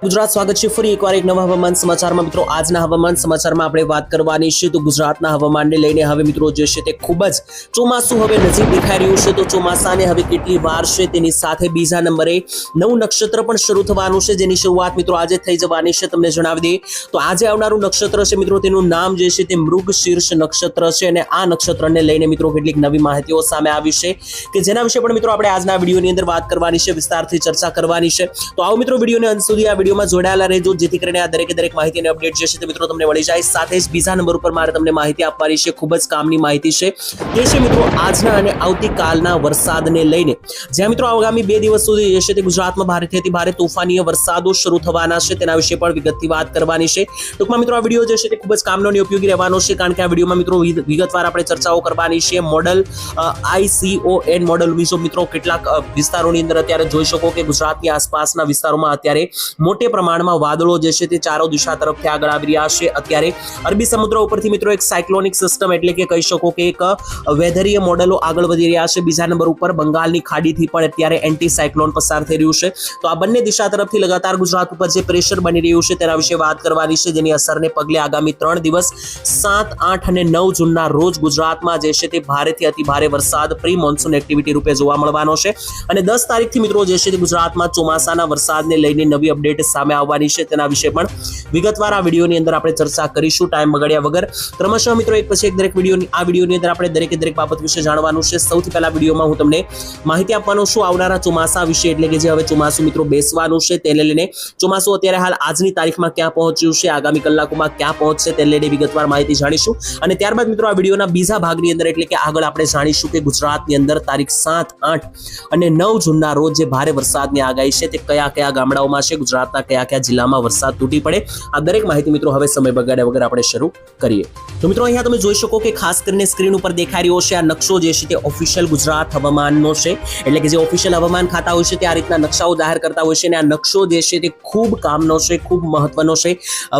ગુજરાત સ્વાગત છે ફરી એકવાર એક નવા હવામાન સમાચારમાં મિત્રો આજના હવામાન સમાચારમાં આપણે વાત કરવાની છે તો ગુજરાતના હવામાનને લઈને હવે મિત્રો જે છે તે ખૂબ જ ચોમાસું હવે નજીક દેખાઈ રહ્યું છે તો ચોમાસાને હવે કેટલી વાર છે તેની સાથે બીજા નંબરે નવું નક્ષત્ર પણ શરૂ થવાનું છે જેની શરૂઆત મિત્રો આજે થઈ જવાની છે તમને જણાવી દઈએ તો આજે આવનારું નક્ષત્ર છે મિત્રો તેનું નામ જે છે તે મૃગશીર્ષ નક્ષત્ર છે અને આ નક્ષત્રને લઈને મિત્રો કેટલીક નવી માહિતીઓ સામે આવી છે કે જેના વિશે પણ મિત્રો આપણે આજના વિડીયોની અંદર વાત કરવાની છે વિસ્તારથી ચર્ચા કરવાની છે તો આવો મિત્રો વિડીયોને અંત સુધી આ વિડીયોમાં જોડાયેલા રહેજો જેથી કરીને આ દરેક માહિતી અને અપડેટ જે છે તે મિત્રો તમને મળી જાય સાથે જ બીજા નંબર ઉપર મારે તમને માહિતી આપવાની છે ખૂબ જ કામની માહિતી છે તે છે મિત્રો આજના અને આવતીકાલના વરસાદને લઈને જ્યાં મિત્રો આગામી 2 દિવસ સુધી જે છે તે ગુજરાતમાં ભારેથી અતિ ભારે તોફાની વરસાદો શરૂ થવાના છે તેના વિશે પણ વિગતથી વાત કરવાની છે ટૂંકમાં મિત્રો આ વિડીયો જે છે તે ખૂબ જ કામનો અને ઉપયોગી રહેવાનો છે કારણ કે આ વિડીયોમાં મિત્રો વિગતવાર આપણે ચર્ચાઓ કરવાની છે મોડલ ICON મોડલ વિશે મિત્રો કેટલાક વિસ્તારોની અંદર અત્યારે જોઈ શકો કે ગુજરાતની આસપાસના વિસ્તારોમાં અત્યારે મોટે પ્રમાણમાં વાદળો જે છે તે ચારો દિશા તરફથી આગળ આવી રહ્યા છે અત્યારે અરબી સમુદ્ર ઉપરથી મિત્રો એક સાયક્લોનિક સિસ્ટમ એટલે કે કહી શકો કે એક વેધરીય મોડેલો આગળ વધી રહ્યા છે બીજા નંબર ઉપર બંગાળની ખાડીથી પણ અત્યારે એન્ટી સાયક્લોન પસાર થઈ રહ્યું છે તો આ બંને દિશા તરફથી લગાતાર ગુજરાત ઉપર જે પ્રેશર બની રહ્યું છે તેના વિશે વાત કરવાની છે જેની અસરને પગલે આગામી 3 દિવસ 7, 8 અને 9 જૂનના રોજ ગુજરાતમાં જે છે તે ભારેથી અતિ ભારે વરસાદ પ્રી મોન્સૂન એક્ટિવિટી રૂપે જોવા મળવાનો છે અને 10 તારીખથી મિત્રો જે છે તે ગુજરાતમાં ચોમાસાના વરસાદને લઈને નવી અપડેટ સામે આવવાની છે તેના વિશે પણ વિગતવાર આ વિડીયોની અંદર આપણે ચર્ચા કરીશું ટાઈમ બગાડ્યા વગર ક્રમશઃ મિત્રો એક પછી એક દરેક વિડીયોની અંદર આપણે દરેક બાબત વિશે જાણવાનું છે સૌથી પહેલા વિડીયોમાં હું તમને માહિતી આપવાનો છું આવનારા ચોમાસા વિશે એટલે કે જે હવે ચોમાસું મિત્રો બેસવાનું છે તેને લઈને ચોમાસું અત્યારે હાલ આજની તારીખમાં ક્યાં પહોંચ્યું છે આગામી કલાકોમાં ક્યાં પહોંચશે તેને લઈને વિગતવાર માહિતી જાણીશું અને ત્યારબાદ મિત્રો આ વિડીયોના બીજા ભાગની અંદર એટલે કે આગળ આપણે જાણીશું કે ગુજરાતની અંદર તારીખ 7, 8 અને 9 જૂનના રોજ જે ભારે વરસાદની આગાહી છે તે કયા ગામડાઓમાં છે ગુજરાતના કયા જિલ્લામાં વરસાદ તૂટી પડે આ દરેક માહિતી મિત્રો હવે સમય બગાડ્યા વગર આપણે શરૂ કરીએ તો મિત્રો અહીંયા તમે જોઈ શકો કે ખાસ કરીને સ્ક્રીન ઉપર દેખાઈ રહ્યો છે આ નકશો જે છે તે ઓફિશિયલ ગુજરાત હવામાનનો છે એટલે કે જે ઓફિશિયલ હવામાન ખાતા હોય છે તે આ રીતના નકશાઓ જાહેર કરતા હોય છે અને આ નકશો જે છે તે ખૂબ કામનો છે ખૂબ મહત્વનો છે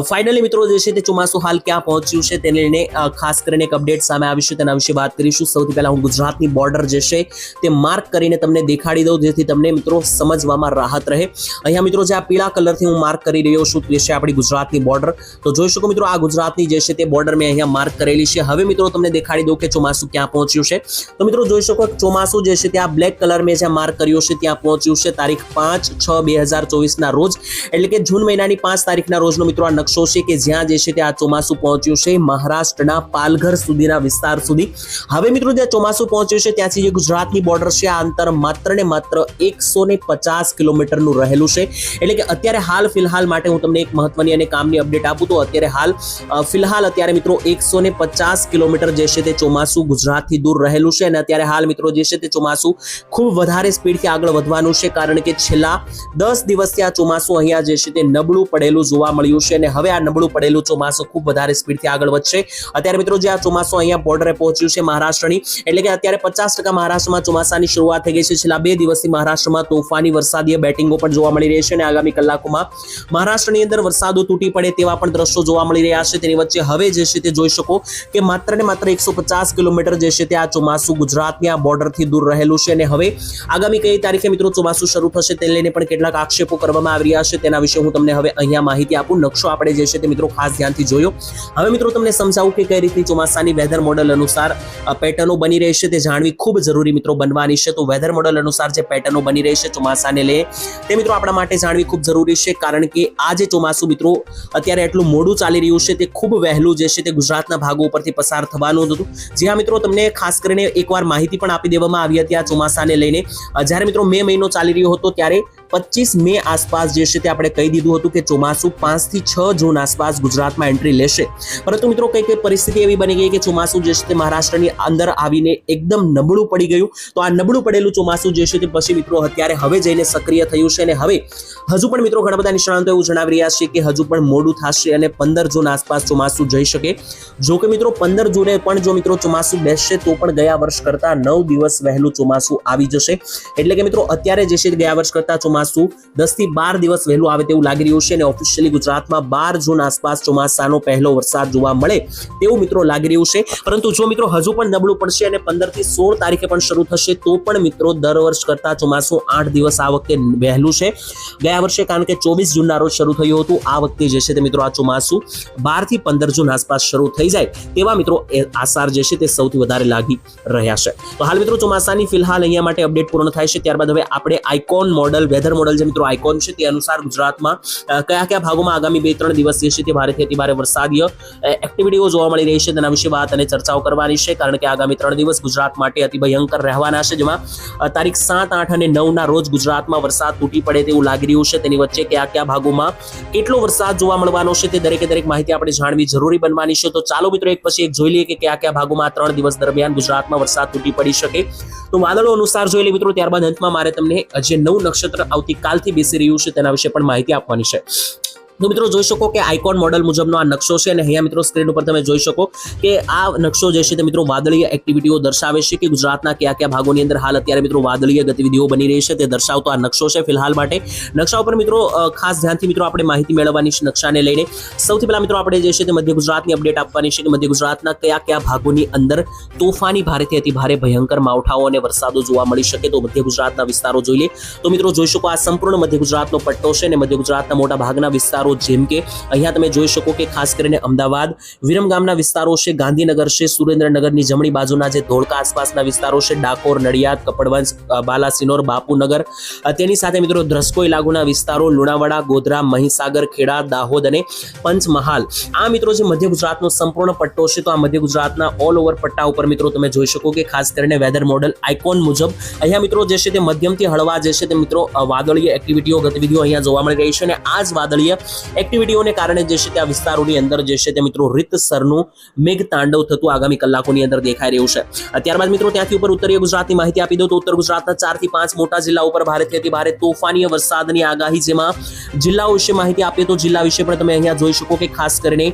ફાઇનલી મિત્રો જે છે તે ચોમાસું હાલ ક્યાં પહોંચ્યું છે તેને લઈને ખાસ કરીને એક અપડેટ સામે આવી છે તેના વિશે વાત કરીશું સૌથી પહેલા હું ગુજરાતની બોર્ડર જે છે તે માર્ક કરીને તમને દેખાડી દઉં જેથી તમને મિત્રો સમજવામાં રાહત રહે અહીંયા મિત્રો જે આ પીળા કલરથી હું માર્ક કરી રહ્યો છું તે છે આપણી ગુજરાતની બોર્ડર તો જોઈ શકો મિત્રો આ ગુજરાતની જે છે તે બોર્ડર મેં અહીંયા માર્ક કરેલી છે હવે મિત્રો તમને દેખાડી દઉં કે ચોમાસું ક્યાં પહોંચ્યું છે તો મિત્રો જોઈ શકો ચોમાસું જે છે તે આ બ્લેક કલર મેં જ્યાં માર્ક કર્યો છે ત્યાં પહોંચ્યું છે તારીખ 5/6/2024 ના રોજ એટલે કે જૂન મહિનાની 5 તારીખના રોજનો મિત્રો આ નકશો છે કે જ્યાં જે છે તે આ ચોમાસું પહોંચ્યું છે મહારાષ્ટ્રના પાલઘર સુધીના વિસ્તાર સુધી હવે મિત્રો જ્યાં ચોમાસું પહોંચ્યું છે ત્યાંથી જે ગુજરાતની બોર્ડર છે આ અંતર માત્ર ને માત્ર 150 કિલોમીટરનું રહેલું છે એટલે કે અત્યારે હાલ ફિલહાલ માટે હું તમને એક મહત્વની અને કામની અપડેટ આપું તો અત્યારે હાલ ફિલહાલ અત્યારે મિત્રો 150 કિલોમીટર જે છે તે ચોમાસું ગુજરાતથી દૂર રહેલું છે અને અત્યારે હાલ મિત્રો જે છે તે ચોમાસું ખૂબ વધારે સ્પીડથી આગળ વધવાનું છે કારણ કે છેલ્લા 10 દિવસથી આ ચોમાસું અહીંયા જે છે તે નબળું પડેલું જોવા મળ્યું છે અને હવે આ નબળું પડેલું ચોમાસું ખૂબ વધારે સ્પીડથી આગળ વધશે અત્યારે મિત્રો જે આ ચોમાસું અહીંયા બોર્ડરે પહોંચ્યું છે મહારાષ્ટ્રની એટલે કે અત્યારે 50% મહારાષ્ટ્રમાં ચોમાસાની શરૂઆત થઈ ગઈ છે છેલ્લા 2 દિવસથી મહારાષ્ટ્રમાં તોફાની વરસાદીય બેટિંગો પણ જોવા મળી રહી છે અને આગામી કલાકોમાં મહારાષ્ટ્રની અંદર વરસાદો તૂટી પડે તેવા પણ દ્રશ્યો જોવા મળી રહ્યા છે તેની વચ્ચે હવે જે છે તે જોઈ શકો કે માત્ર ને માત્ર 150 કિલોમીટર જે છે તે આ ચોમાસું ગુજરાતની આ બોર્ડરથી દૂર રહેલું છે અને હવે આગામી કઈ તારીખે મિત્રો ચોમાસું શરૂ થશે તે લઈને પણ કેટલાક આક્ષેપો કરવામાં આવી રહ્યા છે તેના વિશે હું તમને હવે અહીંયા માહિતી આપું નકશો આપણે જે છે તે મિત્રો ખાસ ધ્યાનથી જોયો હવે મિત્રો તમને સમજાવું કે કઈ રીતની ચોમાસાની વેધર મોડલ અનુસાર પેટર્નો બની રહી છે તે જાણવી ખૂબ જરૂરી મિત્રો બનવાની છે તો વેધર મોડલ અનુસાર જે પેટર્નો બની રહી છે ચોમાસાને લઈને તે મિત્રો આપણા માટે જાણવી ખૂબ જરૂરી છે કારણ કે આ જે ચોમાસું મિત્રો અત્યારે એટલું મોડું ચાલી રહ્યું છે તે ખૂબ વહેલું જે છે તે ગુજરાતના ભાગો ઉપરથી પસાર થવાનું હતું જ્યાં મિત્રો તમને ખાસ કરીને એકવાર માહિતી પણ આપી દેવામાં આવી હતી આ ચોમાસાને લઈને જ્યારે મિત્રો મે મહિનો ચાલી રહ્યો હતો ત્યારે 25 મે આસપાસ જે છે તે આપણે કહી દીધું હતું કે ચોમાસું 5 થી 6 જૂન આસપાસ ગુજરાતમાં એન્ટ્રી લેશે પરંતુ મિત્રો કઈ પરિસ્થિતિ એવી બની ગઈ કે ચોમાસું જે છે તે મહારાષ્ટ્રની અંદર આવીને એકદમ નબળું પડી ગયું તો આ નબળું પડેલું ચોમાસું જે છે તે પછી મિત્રો અત્યારે હવે જઈને સક્રિય થયું છે અને હવે હજુ પણ મિત્રો ઘણા બધા નિષ્ણાતો એવું જણાવી રહ્યા છે કે હજુ પણ મોડું થશે અને 15 જૂન આસપાસ ચોમાસું જઈ શકે જો કે મિત્રો 15 જૂને પણ જો મિત્રો ચોમાસું બેસશે તો પણ ગયા વર્ષ કરતા 9 દિવસ વહેલું ચોમાસું આવી જશે એટલે કે મિત્રો અત્યારે જે છે ગયા વર્ષ કરતા ચોમાસું 10 થી 12 દિવસ વહેલું આવે તેવું લાગી રહ્યું છે અને ઓફિશિયલી ગુજરાતમાં 12 જૂન આસપાસ ચોમાસાનો પહેલો વરસાદ જોવા મળે તેવું મિત્રો લાગી રહ્યું છે. પરંતુ જો મિત્રો હજુ પણ નબળું પડશે અને 15 થી 16 તારીખે પણ શરૂ થશે તો પણ મિત્રો દર વર્ષ કરતા ચોમાસું 8 દિવસ આ વખતે વહેલું છે. ગયા વર્ષે કારણ કે 24 જૂનના રોજ શરૂ થયું હતું, આ વખતે જે છે તે મિત્રો આ ચોમાસું 12 થી 15 જૂન આસપાસ શરૂ થઈ જાય તેવા મિત્રો આસાર જે છે તે સૌથી વધારે લાગી રહ્યા છે. તો હાલ મિત્રો ચોમાસાની ફિલહાલ અહીંયા માટે અપડેટ પૂર્ણ થાય છે. ત્યારબાદ હવે આપણે આઇકોન મોડલ, વેધર મોડલ જે મિત્રો આઇકોન છે તે અનુસાર ગુજરાતમાં કયા કયા ભાગોમાં આગામી 2-3 દિવસ જે છે તે ભારેથી અતિભારે વરસાદીય એક્ટિવિટીઓ જોવા મળી રહી છે તેના વિશે વાત અને ચર્ચાઓ કરવાની છે. કારણ કે આગામી 3 દિવસ ગુજરાત માટે અતિ ભયંકર રહેવાના છે, જેમાં તારીખ 7, 8 અને 9 ના રોજ ગુજરાતમાં વરસાદ તૂટી પડે તેવું લાગી રહ્યું છે. તેની વચ્ચે કયા કયા ભાગોમાં કેટલો વરસાદ જોવા મળવાનો છે તે દરેકે દરેક માહિતી આપણે જાણવી જરૂરી બનવાની છે. તો ચાલો મિત્રો એક પછી એક જોઈ લઈએ કે કયા કયા ભાગોમાં 3 દિવસ દરમિયાન ગુજરાતમાં વરસાદ તૂટી પડી શકે. તો વાદળો અનુસાર જોઈ લઈએ મિત્રો. ત્યારબાદ અંતમાં મારે તમને જે 9 નક્ષત્ર આવતીકાલથી બેસી રહ્યું છે તેના વિશે પણ માહિતી આપવાની છે. તો મિત્રો જોઈ શકો કે આઇકોન મોડલ મુજબનો આ નકશો છે અને અહીંયા મિત્રો સ્ક્રીન ઉપર તમે જોઈ શકો કે આ નકશો જે છે તે મિત્રો વાદળીય એક્ટિવિટીઓ દર્શાવે છે કે ગુજરાતના કયા કયા ભાગોની અંદર હાલ અત્યારે મિત્રો વાદળીય ગતિવિધિઓ બની રહી છે તે દર્શાવતો આ નકશો છે. ફિલહાલ માટે નકશા ઉપર મિત્રો ખાસ ધ્યાનથી મિત્રો આપણે માહિતી મેળવવાની છે નકશાને લઈને. સૌથી પહેલા મિત્રો આપણે જે છે તે મધ્ય ગુજરાતની અપડેટ આપવાની છે કે મધ્ય ગુજરાતના કયા કયા ભાગોની અંદર તોફાની ભારેથી અતિ ભારે ભયંકર માવઠાઓ અને વરસાદો જોવા મળી શકે. તો મધ્ય ગુજરાતના વિસ્તારો જોઈ લે તો મિત્રો જોઈ શકો આ સંપૂર્ણ મધ્ય ગુજરાતનો પટ્ટો છે અને મધ્ય ગુજરાતના મોટા ભાગના વિસ્તારો જેમ કે અહીંયા તમે જોઈ શકો કે ખાસ કરીને અમદાવાદ, વિરમગામના વિસ્તારો છે, ગાંધીનગર છે, સુરેન્દ્રનગરની જમણી બાજુના જે ધોળકા આસપાસના વિસ્તારો છે, ડાકોર, નડિયાદ, કપડવંજ, બાલાસિનોર, બાપુનગર, તેની સાથે મિત્રો ધ્રસ્કોઈ લાગુના વિસ્તારો, લુણાવાડા, ગોધરા, મહીસાગર, ખેડા, દાહોદ અને પંચમહાલ. આ મિત્રો જે મધ્ય ગુજરાતનો સંપૂર્ણ પટ્ટો છે તો આ મધ્ય ગુજરાતના ઓલ ઓવર પટ્ટા ઉપર મિત્રો તમે જોઈ શકો કે ખાસ કરીને વેધર મોડલ આઇકોન મુજબ અહીંયા મિત્રો જે છે તે મધ્યમથી હળવા જે છે તે મિત્રો વાદળીય એક્ટિવિટીઓ ગતિવિધિઓ અહીંયા જોવા મળી રહી છે અને આ જ વાદળીય એક્ટિવિટીઓને કારણે જે છે તે આ વિસ્તારોની અંદર જે છે તે મિત્રો રીતસરનું મેઘ તાંડવ થતું આગામી કલાકોની અંદર દેખાઈ રહ્યું છે. ત્યારબાદ મિત્રો ત્યાંથી ઉપર ઉત્તરીય ગુજરાતની માહિતી આપી દઉં તો ઉત્તર ગુજરાતના 4 થી 5 મોટા જિલ્લા ઉપર ભારેથી અતિ ભારે તોફાની વરસાદની આગાહી. જેમાં જિલ્લાઓ વિશે માહિતી આપીએ તો જિલ્લા વિશે પણ તમે અહીંયા જોઈ શકો કે ખાસ કરીને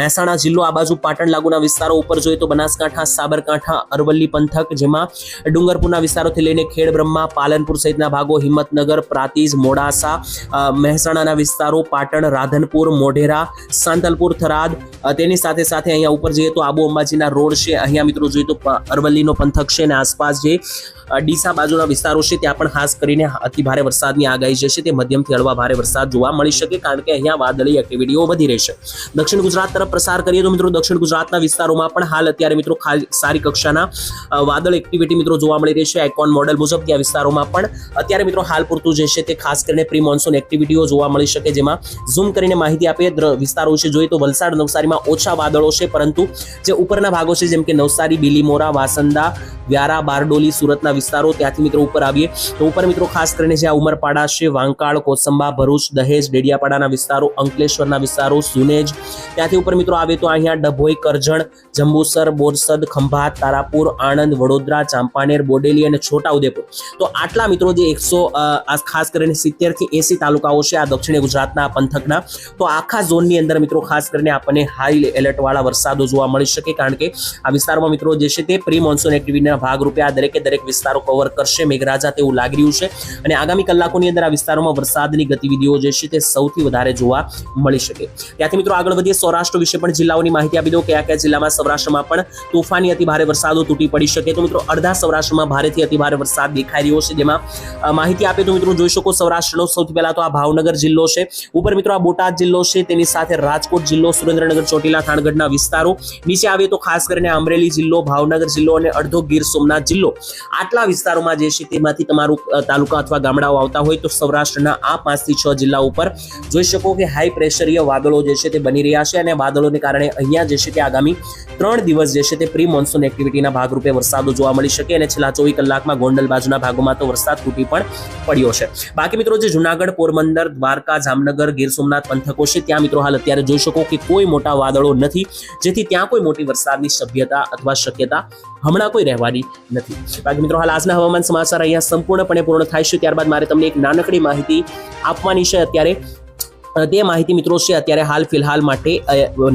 મહેસાણા જિલ્લો, આ બાજુ પાટણ લાગુના વિસ્તારો ઉપર જોઈએ તો બનાસકાંઠા, સાબરકાંઠા, અરવલ્લી પંથક, જેમાં ડુંગરપુરના વિસ્તારોથી લઈને ખેડબ્રહ્મા, પાલનપુર સહિતના ભાગો, હિંમતનગર, પ્રાતિજ, મોડાસા, મહેસાણાના વિસ્તારો, પાટણ, રાધનપુર, મોઢેરા, સાંતલપુર, થરાદ, તેની સાથે સાથે અહીંયા ઉપર જઈએ તો આબુ અંબાજીના રોડ છે, અહીંયા મિત્રો જોઈએ તો અરવલ્લીનો પંથક છે અને આસપાસ જે ડીસા બાજુના વિસ્તારો છે ત્યાં પણ ખાસ કરીને અતિ ભારે વરસાદની આગાહી જે છે તે મધ્યમથી હળવા ભારે વરસાદ જોવા મળી શકે કારણ કે અહીંયા વાદળી એક્ટિવિટીઓ વધી રહી છે. દક્ષિણ ગુજરાત તરફ પ્રસાર કરીએ તો મિત્રો દક્ષિણ ગુજરાતના વિસ્તારોમાં પણ હાલ અત્યારે મિત્રો સારી કક્ષાના વાદળ એક્ટિવિટી મિત્રો જોવા મળી રહી છે. આઇકોન મોડલ મુજબ ત્યાં વિસ્તારોમાં પણ અત્યારે મિત્રો હાલ પૂરતું જે છે તે ખાસ કરીને પ્રી મોન્સૂન એક્ટિવિટીઓ જોવા મળી શકે. જેમાં ઝૂમ કરીને માહિતી આપીએ વિસ્તારો વિશે જોઈએ તો વલસાડ, નવસારીમાં ઓછા વાદળો છે, પરંતુ જે ઉપરના ભાગો છે જેમ કે નવસારી, બીલીમોરા, વાસંદા, વ્યારા, બારડોલી, સુરતના વિસ્તારો ત્યાંથી મિત્રો ઉપર આવીએ તો ઉપર મિત્રો ખાસ કરીને જ્યાં ઉમરપાડા છે, વાંકાળ, કોસંબા, ભરૂચ, દહેજ, ડેડિયાપાડાના વિસ્તારો, અંકલેશ્વરના વિસ્તારો, સુનેજ, ત્યાંથી ઉપર મિત્રો આવે તો અહીંયા ડભોઈ, કરજણ, જંબુસર, બોરસદ, ખંભાત, તારાપુર, આણંદ, વડોદરા, ચાંપાનેર, બોડેલી અને છોટાઉદેપુર. તો આટલા મિત્રો જે 100 ખાસ કરીને 70 થી 80 તાલુકાઓ છે આ દક્ષિણ ગુજરાતના પંથકના, તો આખા ઝોનની અંદર મિત્રો ખાસ કરીને આપણને હાઈ એલર્ટ વાળા વરસાદો જોવા મળી શકે કારણ કે આ વિસ્તારોમાં મિત્રો જે છે તે પ્રી મોન્સૂન એક્ટિવિટીના ભાગરૂપે આ દરેકે દરેક વિસ્તારો કવર કરશે મેઘરાજા તેવું લાગી રહ્યું છે અને આગામી કલાકોની અંદર આ વિસ્તારોમાં વરસાદની ગતિવિધિઓ જે છે તે સૌથી વધારે જોવા મળી શકે. ત્યાંથી મિત્રો આગળ વધીએ સૌરાષ્ટ્ર વિશે પણ જિલ્લાઓની માહિતી આપી દો કયા કયા જિલ્લામાં સૌરાષ્ટ્રમાં પણ તોફાની અતિ ભારે વરસાદો તૂટી પડી શકે. તો મિત્રો અડધા સૌરાષ્ટ્રમાં ભારેથી અતિ ભારે વરસાદ દેખાઈ રહ્યો છે. જેમાં માહિતી આપે તો મિત્રો જોઈ શકો સૌરાષ્ટ્રનો સૌથી પહેલા તો આ ભાવનગર જિલ્લો છે, ઉપર મિત્રો આ બોટાદ જિલ્લો છે, તેની સાથે રાજકોટ જિલ્લો, સુરેન્દ્રનગર, ચોટીલા, થાણગઢના વિસ્તારો, નીચે આવીએ તો ખાસ કરીને અમરેલી જિલ્લો, ભાવનગર જિલ્લો અને અડધો ગીર સોમનાથ જિલ્લો. આટલા વિસ્તારોમાં જે છે તેમાંથી તમારું તાલુકા અથવા ગામડાઓ આવતા હોય તો સૌરાષ્ટ્રના આ 5 થી 6 જિલ્લા ઉપર જોઈ શકો કે હાઈ પ્રેશરીય વાદળો જે છે તે બની રહ્યા છે અને વાદળોને કારણે અહીંયા જે છે તે આગામી 3 દિવસ જે છે તે પ્રી મોન્સૂન એક્ટિવિટીના ભાગરૂપે વરસાદો જોવા મળી શકે અને છેલ્લા 24 કલાકમાં ગોંડલ બાજુના ભાગોમાં તો વરસાદ તૂટી પણ પડ્યો છે. બાકી મિત્રો જે જુનાગઢ, પોરબંદર, દ્વારકા, જામનગર, ગીર સોમનાથ પંથકો છે ત્યાં મિત્રો હાલ અત્યારે જોઈ શકો કે કોઈ મોટા વાદળો નથી, જેથી ત્યાં કોઈ મોટી વરસાદની સભ્યતા અથવા શક્યતા હમણાં કોઈ રહેવાની નથી. બાકી મિત્રો હાલ આજના હવામાન સમાચાર અહીંયા સંપૂર્ણપણે પૂર્ણ થાય છે. ત્યારબાદ મારે તમને એક નાનકડી માહિતી આપવાની છે અત્યારે તે માહિતી મિત્રો છે અત્યારે હાલ ફિલહાલ માટે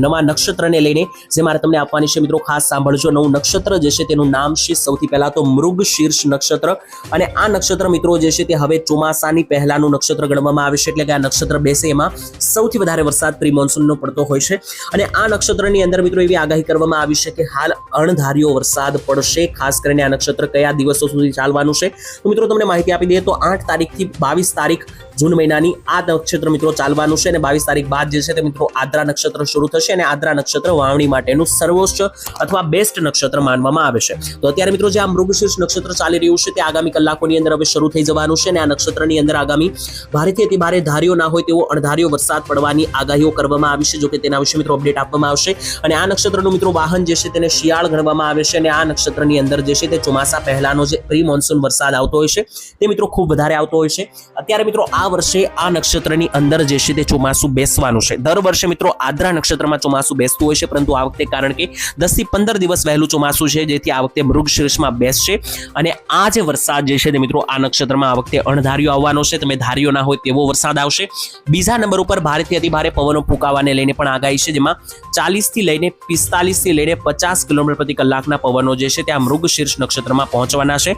નવા નક્ષત્રને લઈને જે મારે તમને આપવાની છે મિત્રો, ખાસ સાંભળજો. નવું નક્ષત્ર જે છે તેનું નામ છે સૌથી પહેલા તો મૃગશીર્ષ નક્ષત્ર, અને આ નક્ષત્ર મિત્રો જે છે તે હવે ચોમાસાની પહેલાનું નક્ષત્ર ગણવામાં આવે છે. એટલે કે આ નક્ષત્ર બેસે એમાં સૌથી વધારે વરસાદ પ્રી મોન્સૂનનો પડતો હોય છે. અને આ નક્ષત્રની અંદર મિત્રો એવી આગાહી કરવામાં આવી છે કે હાલ અણધાર્યો વરસાદ પડશે. ખાસ કરીને આ નક્ષત્ર કયા દિવસો સુધી ચાલવાનું છે તો મિત્રો તમને માહિતી આપી દઈએ તો 8 તારીખથી 22 તારીખ જૂન મહિનાની આ નક્ષત્ર મિત્રો ચાલવાનું છે. અને 22 તારીખ બાદ જે છે તે મિત્રો આદ્રા નક્ષત્ર શરૂ થશે, અને આદ્રા નક્ષત્ર વાવણી માટેનું સર્વોચ્ચ અથવા બેસ્ટ નક્ષત્ર માનવામાં આવે છે. તો અત્યારે મિત્રો જે આ મૃગશીર્ષ નક્ષત્ર ચાલી રહ્યું છે તે આગામી કલાકોની અંદર હવે શરૂ થઈ જવાનું છે. અને આ નક્ષત્રની અંદર આગામી ભારેથી અતિ ભારે ધાર્યો ના હોય તેવો અણધાર્યો વરસાદ પડવાની આગાહીઓ કરવામાં આવી છે. જો કે તેના વિશે મિત્રો અપડેટ આપવામાં આવશે. અને આ નક્ષત્રનું મિત્રો વાહન જે છે તેને શિયાળ ગણવામાં આવે છે. અને આ નક્ષત્રની અંદર જે છે તે ચોમાસા પહેલાનો જે પ્રી મોન્સૂન વરસાદ આવતો હોય છે તે મિત્રો ખૂબ વધારે આવતો હોય છે. અત્યારે મિત્રો આ વર્ષે આ નક્ષત્રની અંદર જે છે તે ચોમાસું બેસવાનું છે. દર વર્ષે મિત્રો આદ્રા નક્ષત્રમાં ચોમાસું બેસતું હોય છે, પરંતુ આ વખતે કારણ કે 10 થી 15 દિવસ વહેલું ચોમાસું છે, જેથી આ વખતે મૃગશીર્ષમાં બેસશે. અને આ જે વરસાદ જે છે તે મિત્રો આ નક્ષત્રમાં આ વખતે અણધાર્યો આવવાનો છે. તમે ધાર્યો ના હોય તેવો વરસાદ આવશે. બીજા નંબર ઉપર ભારેથી અતિ ભારે પવનો ફૂંકાવાને લઈને પણ આગાહી છે, જેમાં 40 થી લઈને 45 થી લઈને 50 કિલોમીટર પ્રતિ કલાકના પવનો જે છે તે આ મૃગશીર્ષ નક્ષત્રમાં પહોંચવાના છે.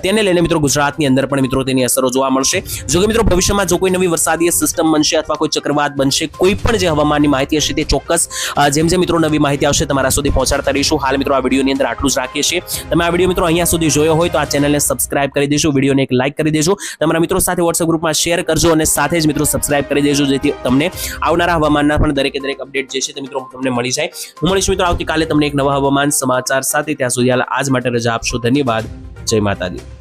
તેને લઈને મિત્રો ગુજરાતની અંદર પણ મિત્રો તેની અસરો જોવા મળશે. જો કે મિત્રો ભવિષ્યમાં જો કોઈ નવી વરસાદી સિસ્ટમ બનશે અથવા કોઈ ચક્રવાત બનશે, કોઈ પણ જે હવામાનની માહિતી હશે તે ચોક્કસ જેમ જેમ મિત્રો નવી માહિતી આવશે તમારા સુધી પહોંચાડતા રહીશું. હાલ મિત્રો આ વિડીયોની અંદર આટલું જ રાખીએ છીએ. તમે આ વિડીયો મિત્રો અહીંયા સુધી જોયો હોય તો આ ચેનલને સબસ્ક્રાઇબ કરી દેજો, વિડીયોને એક લાઇક કરી દેજો, તમારા મિત્રો સાથે વોટ્સએપ ગ્રુપમાં શેર કરજો, અને સાથે જ મિત્રો સબસ્ક્રાઇબ કરી દેજો, જેથી તમને આવનારા હવામાનના પણ દરેકે દરેક અપડેટ જે છે તે મિત્રો તમને મળી જાય. હું મળીશ મિત્રો આવતીકાલે તમને એક નવા હવામાન સમાચાર સાથે. ત્યાં સુધી આજ માટે રજા આપશો. ધન્યવાદ. જય માતાજી.